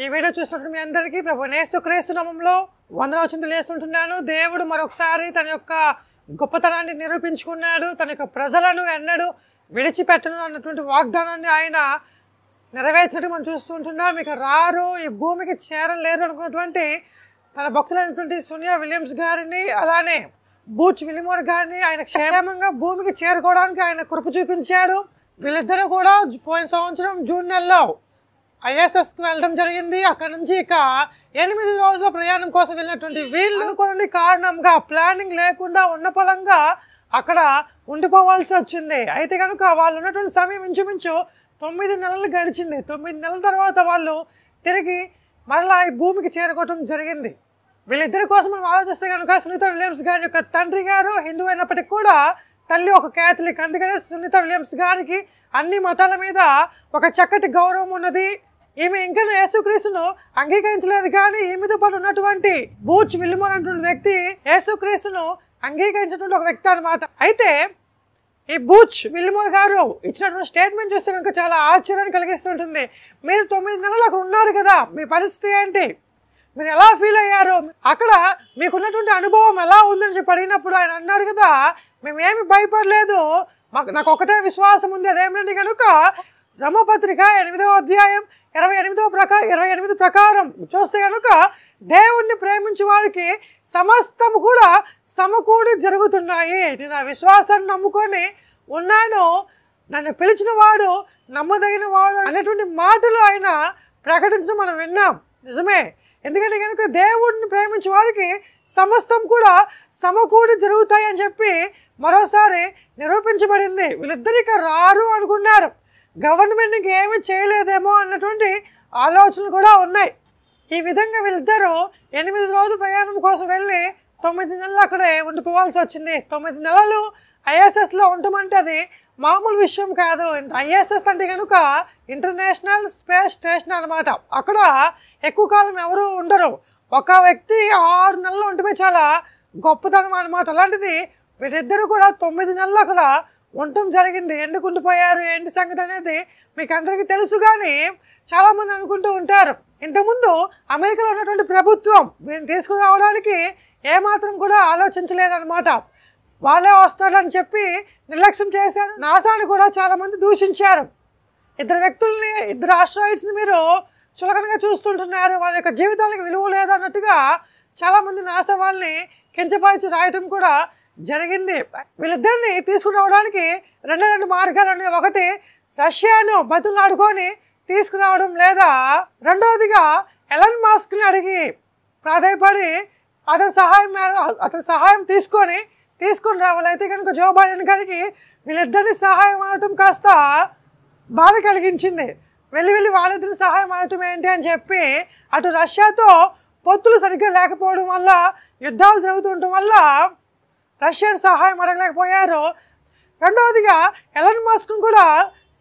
ఈ వీడియో చూసినప్పుడు మీ అందరికీ ప్రభు యేసుక్రీస్తు నామములో వందనాలు చేస్తుంటున్నాను. దేవుడు మరొకసారి తన యొక్క గొప్పతనాన్ని నిరూపించుకున్నాడు. తన యొక్క ప్రజలను ఎన్నడూ విడిచిపెట్టను అన్నటువంటి వాగ్దానాన్ని ఆయన నెరవేర్చినట్టు మనం చూస్తుంటున్నాం. ఇక రారు, ఈ భూమికి చేరలేరు అనుకున్నటువంటి తన భక్తులైనటువంటి సోనియా విలియమ్స్ గారిని, అలానే బూచ్ విలిమోర్ గారిని ఆయన క్షేమంగా భూమికి చేరుకోవడానికి ఆయన కృప చూపించాడు. వీళ్ళిద్దరూ కూడా పోయిన సంవత్సరం జూన్ నెలలో ఐఎస్ఎస్కి వెళ్ళడం జరిగింది. అక్కడ నుంచి ఇక 8 రోజుల ప్రయాణం కోసం వెళ్ళినటువంటి వీళ్ళు కొన్ని కారణంగా ప్లానింగ్ లేకుండా ఉన్న పలంగా అక్కడ ఉండిపోవాల్సి వచ్చింది. అయితే కనుక వాళ్ళు ఉన్నటువంటి సమయం ఇంచుమించు 9 నెలలు గడిచింది. 9 నెలల తర్వాత వాళ్ళు తిరిగి మరలా ఈ భూమికి చేరుకోవడం జరిగింది. వీళ్ళిద్దరి కోసం మనం ఆలోచిస్తే కనుక సునీత విలియమ్స్ గారి యొక్క తండ్రి గారు హిందూ అయినప్పటికీ కూడా తల్లి ఒక క్యాథలిక్. అందుకనే సునీత విలియమ్స్ గారికి అన్ని మతాల మీద ఒక చక్కటి గౌరవం ఉన్నది. ఈమె ఇంకా యేసుక్రీస్తును అంగీకరించలేదు, కానీ ఈమెతో పాటు ఉన్నటువంటి బూచ్ విలిమోర్ అన్నటువంటి వ్యక్తి యేసుక్రీస్తును అంగీకరించినటువంటి ఒక వ్యక్తి అనమాట. అయితే ఈ బూచ్ విలిమోర్ గారు ఇచ్చినటువంటి స్టేట్మెంట్ చూస్తే కనుక చాలా ఆశ్చర్యాన్ని కలిగిస్తుంటుంది. మీరు 9 నెలలు అక్కడ ఉన్నారు కదా, మీ పరిస్థితి ఏంటి, మీరు ఎలా ఫీల్ అయ్యారు, అక్కడ మీకున్నటువంటి అనుభవం ఎలా ఉందని చెప్పి అడిగినప్పుడు ఆయన అన్నాడు కదా, మేమేమి భయపడలేదు, నాకు ఒకటే విశ్వాసం ఉంది. అదేమిటంటే కనుక బ్రహ్మపత్రిక 8వ అధ్యాయం 28 ప్రకారం చూస్తే కనుక దేవుణ్ణి ప్రేమించే వారికి సమస్తము కూడా సమకూడి జరుగుతున్నాయి. నేను ఆ విశ్వాసాన్ని నమ్ముకొని ఉన్నాను, నన్ను పిలిచిన వాడు నమ్మదగిన వాడు అనేటువంటి మాటలు ఆయన ప్రకటించడం మనం విన్నాం. నిజమే, ఎందుకంటే కనుక దేవుడిని ప్రేమించే వారికి సమస్తం కూడా సమకూడి జరుగుతాయి అని చెప్పి మరోసారి నిరూపించబడింది. వీళ్ళిద్దరిక రారు అనుకున్నారు, గవర్నమెంట్ ఇంకేమీ చేయలేదేమో అన్నటువంటి ఆలోచనలు కూడా ఉన్నాయి. ఈ విధంగా వీళ్ళిద్దరూ 8 రోజుల ప్రయాణం కోసం వెళ్ళి 9 నెలలు అక్కడే ఉండిపోవాల్సి వచ్చింది. 9 నెలలు ఐఎస్ఎస్లో ఉండమంటే అది మామూలు విషయం కాదు. ఐఎస్ఎస్ అంటే కనుక ఇంటర్నేషనల్ స్పేస్ స్టేషన్ అనమాట. అక్కడ ఎక్కువ కాలం ఎవరు ఉండరు. ఒక వ్యక్తి 6 నెలలు ఉంటే చాలా గొప్పతనం అనమాట. అలాంటిది వీళ్ళిద్దరూ కూడా 9 నెలలు అక్కడ ఉండటం జరిగింది. ఎందుకు ఉండిపోయారు, ఏంటి సంగతి అనేది మీకు అందరికీ తెలుసు. కానీ చాలామంది అనుకుంటూ ఉంటారు, ఇంతకుముందు అమెరికాలో ఉన్నటువంటి ప్రభుత్వం వీరిని తీసుకురావడానికి ఏమాత్రం కూడా ఆలోచించలేదన్నమాట. వాళ్ళే వస్తారని చెప్పి నిర్లక్ష్యం చేశారు. నాసాని కూడా చాలామంది దూషించారు. ఇద్దరు ఆస్ట్రాయిడ్స్ని మీరు చులకనగా చూస్తుంటున్నారు, వాళ్ళ యొక్క జీవితాలకు విలువ లేదన్నట్టుగా చాలామంది నాసా వాళ్ళని కించపరిచి రాయటం కూడా జరిగింది. వీళ్ళిద్దరిని తీసుకురావడానికి రెండు మార్గాలు ఉన్నాయి. ఒకటి, రష్యాను బతులాడుకొని తీసుకురావడం, లేదా రెండవదిగా ఎలన్ మస్క్ని అడిగి ప్రాధాయపడి అతని సహాయం తీసుకొని రావాలి. అయితే కనుక జో బైడెన్ గారికి వీళ్ళిద్దరిని సహాయం అనటం కాస్త బాధ కలిగించింది. వెళ్ళి వాళ్ళిద్దరిని సహాయం అనటం ఏంటి అని చెప్పి అటు రష్యాతో పొత్తులు సరిగ్గా లేకపోవడం వల్ల, యుద్ధాలు జరుగుతుండటం వల్ల రష్యన్ సహాయం అడగలేకపోయారు. రెండవదిగా ఎలన్ మస్క్ను కూడా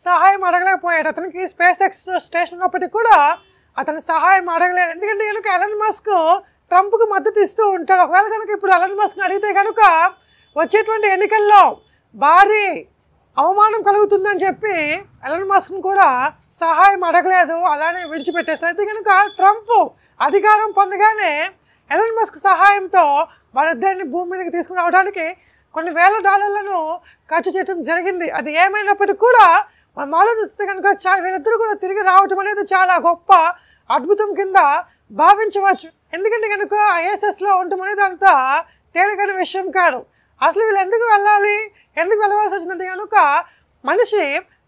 సహాయం అడగలేకపోయాడు. అతనికి స్పేస్ ఎక్స్ స్టేషన్ ఉన్నప్పటికీ కూడా అతని సహాయం అడగలేదు. ఎందుకంటే కనుక ఎలన్ మస్క్ ట్రంప్కు మద్దతు ఇస్తూ ఉంటాడు. ఒకవేళ కనుక ఇప్పుడు ఎలన్ మస్క్ని అడిగితే కనుక వచ్చేటువంటి ఎన్నికల్లో భారీ అవమానం కలుగుతుందని చెప్పి ఎలన్ మస్క్ను కూడా సహాయం అడగలేదు, అలానే విడిచిపెట్టేస్తారు. అయితే కనుక ట్రంప్ అధికారం పొందగానే ఎలన్ మస్క్ సహాయంతో వాళ్ళిద్దరిని భూమి మీదకి తీసుకుని రావడానికి కొన్ని వేల డాలర్లను ఖర్చు చేయడం జరిగింది. అది ఏమైనప్పటికీ కూడా మనం ఆలోచిస్తే కనుక వీళ్ళిద్దరూ కూడా తిరిగి రావటం అనేది చాలా గొప్ప అద్భుతం కింద భావించవచ్చు. ఎందుకంటే కనుక ఐఎస్ఎస్లో ఉండటం అనేది అంత తేలికైన విషయం కాదు. అసలు వీళ్ళు ఎందుకు వెళ్ళవలసి వచ్చిందంటే కనుక మనిషి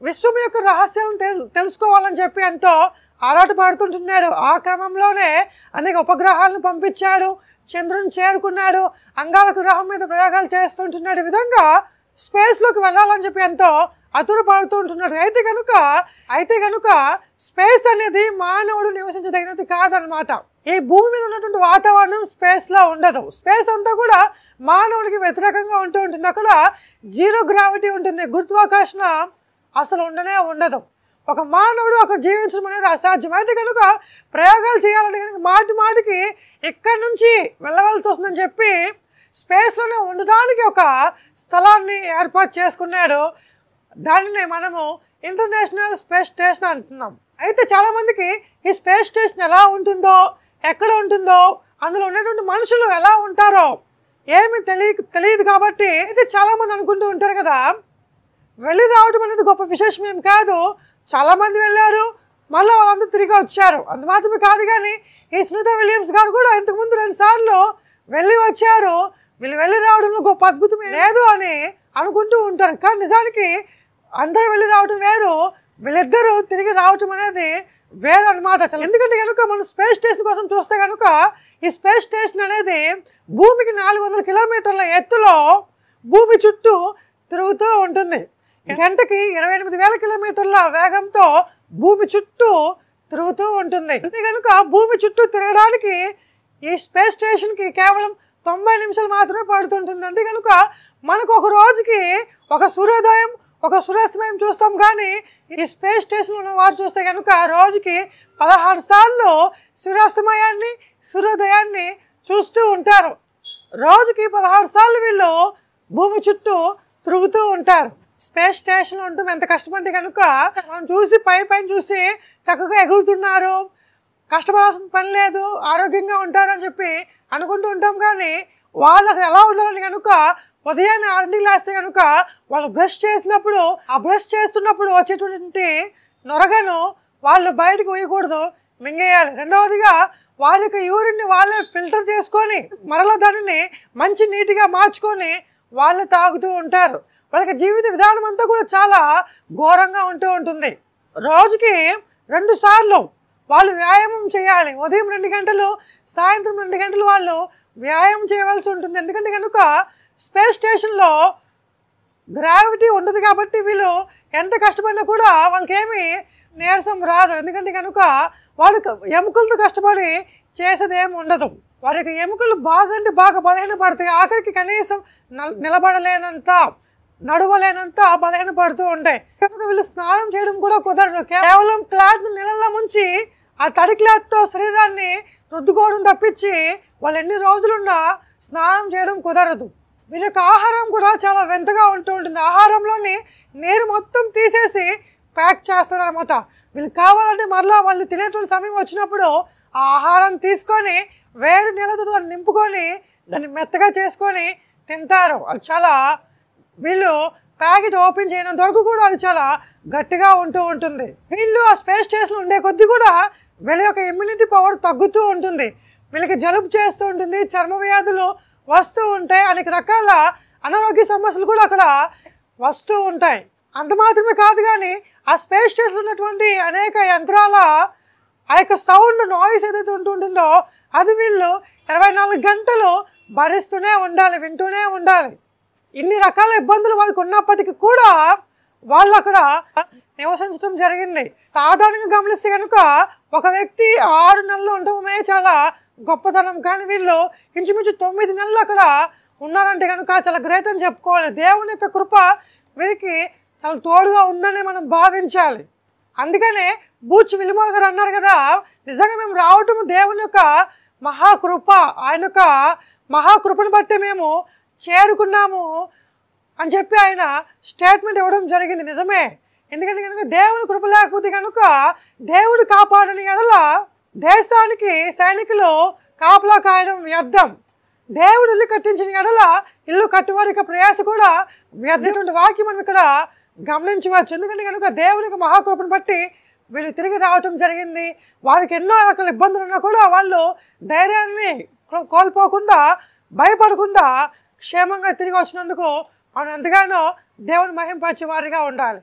విశ్వం యొక్క రహస్యాలను తెలుసుకోవాలని చెప్పి ఎంతో ఆరాటపడుతుంటున్నాడు. ఆ క్రమంలోనే అనేక ఉపగ్రహాలను పంపించాడు, చంద్రుని చేరుకున్నాడు, అంగారక గ్రహం మీద ప్రయోగాలు చేస్తుంటున్నాడు. ఈ విధంగా స్పేస్లోకి వెళ్ళాలని చెప్పి ఎంతో అతురపడుతూ ఉంటున్నాడు. అయితే కనుక స్పేస్ అనేది మానవుడు నివసించదగినది కాదనమాట. ఈ భూమి మీద ఉన్నటువంటి వాతావరణం స్పేస్లో ఉండదు. స్పేస్ అంతా కూడా మానవుడికి వ్యతిరేకంగా ఉంటూ ఉంటుంది. అక్కడ 0 గ్రావిటీ ఉంటుంది, గురుత్వాకర్షణ అసలు ఉండదు. ఒక మానవుడు అక్కడ జీవించడం అనేది అసాధ్యం. అయితే కనుక ప్రయోగాలు చేయాలంటే కనుక మాటికి ఇక్కడి నుంచి వెళ్ళవలసి వస్తుందని చెప్పి స్పేస్లోనే ఉండడానికి ఒక స్థలాన్ని ఏర్పాటు చేసుకున్నాడు. దానిని మనము ఇంటర్నేషనల్ స్పేస్ స్టేషన్ అంటున్నాం. అయితే చాలామందికి ఈ స్పేస్ స్టేషన్ ఎలా ఉంటుందో, ఎక్కడ ఉంటుందో, అందులో ఉన్నటువంటి మనుషులు ఎలా ఉంటారో ఏమి తెలియదు కాబట్టి అయితే చాలామంది అనుకుంటూ ఉంటారు కదా, వెళ్ళి రావడం అనేది గొప్ప విశేషం ఏం కాదు. చాలామంది వెళ్ళారు, మళ్ళీ వాళ్ళందరూ తిరిగి వచ్చారు. అందు మాత్రమే కాదు కానీ ఈ సునీత విలియమ్స్ గారు కూడా ఇంతకుముందు 2 సార్లు వెళ్ళి వచ్చారు. వీళ్ళు వెళ్ళి రావడంలో గొప్ప అద్భుతం లేదు అని అనుకుంటూ ఉంటారు. కానీ నిజానికి అందరూ వెళ్ళి రావడం వేరు, వీళ్ళిద్దరూ తిరిగి రావటం అనేది వేరు అనమాట. ఎందుకంటే కనుక మనం స్పేస్ స్టేషన్ కోసం చూస్తే కనుక ఈ స్పేస్ స్టేషన్ అనేది భూమికి 400 కిలోమీటర్ల ఎత్తులో భూమి చుట్టూ తిరుగుతూ ఉంటుంది. గంటకి 28,000 కిలోమీటర్ల వేగంతో భూమి చుట్టూ తిరుగుతూ ఉంటుంది. అంతే కనుక భూమి చుట్టూ తిరగడానికి ఈ స్పేస్ స్టేషన్కి కేవలం 90 నిమిషాలు మాత్రమే పడుతుంటుంది. అంతే కనుక మనకు ఒక రోజుకి ఒక సూర్యోదయం, ఒక సూర్యాస్తమయం చూస్తాం. కానీ ఈ స్పేస్ స్టేషన్లో ఉన్న వారు చూస్తే కనుక రోజుకి 16 సార్లు సూర్యాస్తమయాన్ని, సూర్యోదయాన్ని చూస్తూ ఉంటారు. రోజుకి 16 సార్లు వీళ్ళు భూమి చుట్టూ తిరుగుతూ ఉంటారు. స్పేస్ స్టేషన్లో ఉండటం ఎంత కష్టమంటే కనుక మనం చూసి పైన చూసి చక్కగా ఎగురుతున్నారు, కష్టపడాల్సిన పని లేదు, ఆరోగ్యంగా ఉంటారని చెప్పి అనుకుంటూ ఉంటాం. కానీ వాళ్ళకి ఎలా ఉండాలని కనుక ఉదయాన్నే 6 లేస్తే కనుక వాళ్ళు బ్రష్ చేసినప్పుడు ఆ బ్రష్ చేస్తున్నప్పుడు వచ్చేటువంటి నొరగను వాళ్ళు బయటకు వేయకూడదు, మింగేయాలి. రెండవదిగా వాళ్ళ యొక్క యూరిన్ని వాళ్ళే ఫిల్టర్ చేసుకొని మరలా దానిని మంచి నీట్గా మార్చుకొని వాళ్ళు తాగుతూ ఉంటారు. వాళ్ళకి జీవిత విధానం అంతా కూడా చాలా ఘోరంగా ఉంటూ ఉంటుంది. రోజుకి 2 సార్లు వాళ్ళు వ్యాయామం చేయాలి. ఉదయం 2 గంటలు, సాయంత్రం 2 గంటలు వాళ్ళు వ్యాయామం చేయవలసి ఉంటుంది. ఎందుకంటే కనుక స్పేస్ స్టేషన్లో గ్రావిటీ ఉండదు కాబట్టి వీళ్ళు ఎంత కష్టపడినా కూడా వాళ్ళకేమీ నీరసం రాదు. ఎందుకంటే కనుక వాళ్ళు ఎముకలతో కష్టపడి చేసేది ఏమి ఉండదు. వారి యొక్క ఎముకలు బాగా అంటే బాగా బలహీనపడతాయి. ఆఖరికి కనీసం నిలబడలేనంత, నడవలేనంత బలహీనపడుతూ ఉంటాయి. కనుక వీళ్ళు స్నానం చేయడం కూడా కుదరదు. కేవలం క్లాత్ నీళ్ళలో ముంచి ఆ తడి క్లాత్తో శరీరాన్ని రుద్దుకోవడం తప్పించి వాళ్ళు ఎన్ని రోజులున్నా స్నానం చేయడం కుదరదు. వీళ్ళ యొక్క ఆహారం కూడా చాలా వింతగా ఉంటూ ఉంటుంది. ఆహారంలోని నీరు మొత్తం తీసేసి ప్యాక్ చేస్తారనమాట. వీళ్ళకి కావాలంటే మరలా వాళ్ళు తినేటువంటి సమయం వచ్చినప్పుడు ఆ ఆహారం తీసుకొని వేడి నీళ్ళతో దాన్ని నింపుకొని దాన్ని మెత్తగా చేసుకొని తింటారు. అది చాలా వీళ్ళు ప్యాకెట్ ఓపెన్ చేయనంత వరకు కూడా అది చాలా గట్టిగా ఉంటూ ఉంటుంది. వీళ్ళు ఆ స్పేస్ స్టేషన్ ఉండే కొద్దీ కూడా వీళ్ళ యొక్క ఇమ్యూనిటీ పవర్ తగ్గుతూ ఉంటుంది. వీళ్ళకి జలుబు చేస్తూ ఉంటుంది, చర్మ వ్యాధులు వస్తూ ఉంటాయి, అనేక రకాల అనారోగ్య సమస్యలు కూడా అక్కడ వస్తూ ఉంటాయి. అంత మాత్రమే కాదు కానీ ఆ స్పేస్ స్టేషన్ ఉన్నటువంటి అనేక యంత్రాల ఆ యొక్క సౌండ్, నాయిస్ ఏదైతే ఉంటుందో అది వీళ్ళు 24 గంటలు భరిస్తూనే ఉండాలి, వింటూనే ఉండాలి. ఇన్ని రకాల ఇబ్బందులు వాళ్ళకు ఉన్నప్పటికీ కూడా వాళ్ళు అక్కడ నివసించడం జరిగింది. సాధారణంగా గమనిస్తే కనుక ఒక వ్యక్తి 6 నెలలు ఉండటమే చాలా గొప్పతనం. కానీ వీళ్ళు ఇంచుమించు 9 నెలలు అక్కడ ఉన్నారంటే కనుక చాలా గ్రేట్ అని చెప్పుకోవాలి. దేవుని యొక్క కృప వీరికి చాలా తోడుగా ఉందని మనం భావించాలి. అందుకనే బూచ్ విలియమ్స్ గారు అన్నారు కదా, నిజంగా మేము రావటం దేవుని యొక్క మహాకృప, ఆయన యొక్క మహాకృపను బట్టి మేము చేరుకున్నాము అని చెప్పి ఆయన స్టేట్మెంట్ ఇవ్వడం జరిగింది. నిజమే. ఎందుకంటే కనుక దేవుని కృప లేకపోతే కనుక దేవుడు కాపాడని ఎడల దేశానికి సైనికులు కాపలా కాయడం వ్యర్థం. దేవుడు ఇల్లు కట్టించిన ఎడల ఇల్లు కట్టువారి యొక్క ప్రయాస కూడా వ్యర్థమైనటువంటి వాక్యం మనం ఇక్కడ గమనించవచ్చు. ఎందుకంటే కనుక దేవుని యొక్క మహాకృపను బట్టి వీళ్ళు తిరిగి రావటం జరిగింది. వారికి ఎన్నో రకాల ఇబ్బందులు ఉన్నా కూడా వాళ్ళు ధైర్యాన్ని కోల్పోకుండా, భయపడకుండా క్షేమంగా తిరిగి వచ్చినందుకు మనం ఎంతగానో దేవుని మహింపరిచే వారిగా ఉండాలి.